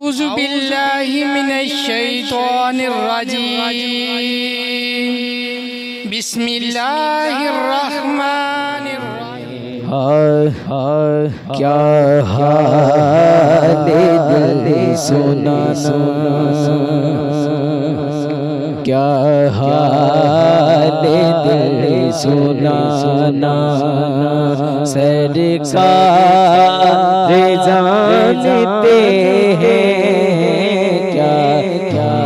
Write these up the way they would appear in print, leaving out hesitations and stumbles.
औज़ु बिल्लाहि मिनश शैतानिर रजीम। बिस्मिल्लाहिर रहमानिर रहीम। क्या हाल दिल सुनाना, क्या हाल दिल सुनाना, सरकार जानते हैं क्या क्या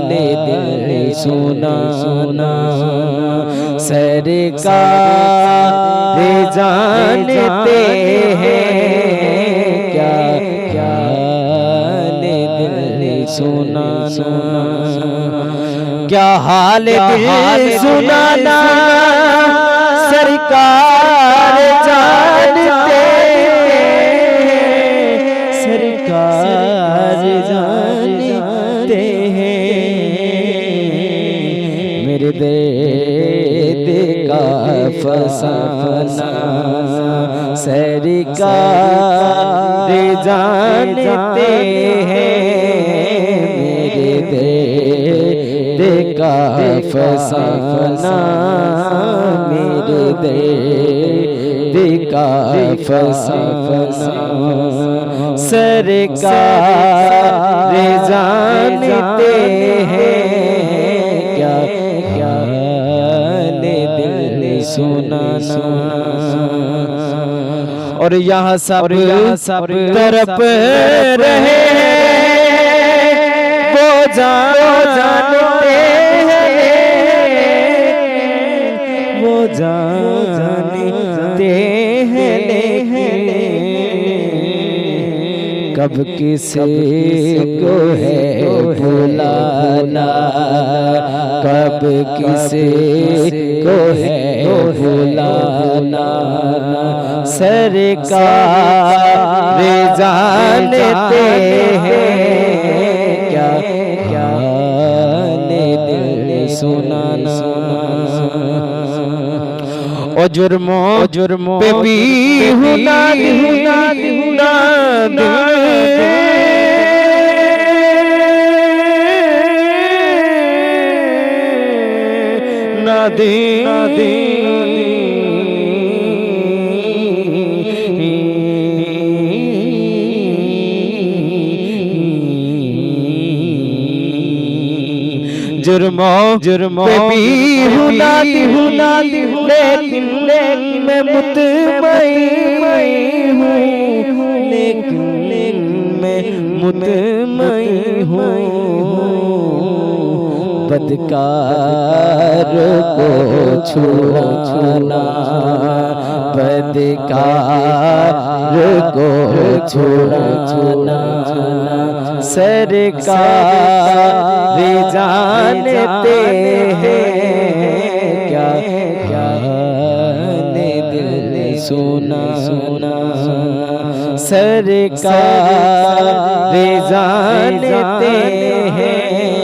दिल सुनाना, सरकार जानते हैं क्या क्या दिल सुनाना, क्या हाल दिल सुनाना, सरकार जानते हैं, सरकार जानते हैं मेरे दर्द का फसाना, सरकार जानते हैं मेरे दर्द का फसाना, मेरे दर्द का फसाना, सरकार जानते हैं क्या क्या दिल सुनाना। और यहाँ सब तरफ रहे वो जानते हैं, वो जानते हैं, कब किसी को है भुलाना, कब किसी को है भुलाना, सरकार जानते हैं क्या क्या दिल सुनाना। और जुर्मों पे भी हुना ना दे जुर्मों पे भी हुना लेकिन मैं मुतमईन हूँ, लेकिन मैं मुतमईन हूँ, बदकार को छुड़ाना, बदकार को छुड़ाना, सरकार जानते हैं क्या क्या दिल सुनाना, सरकार जानते हैं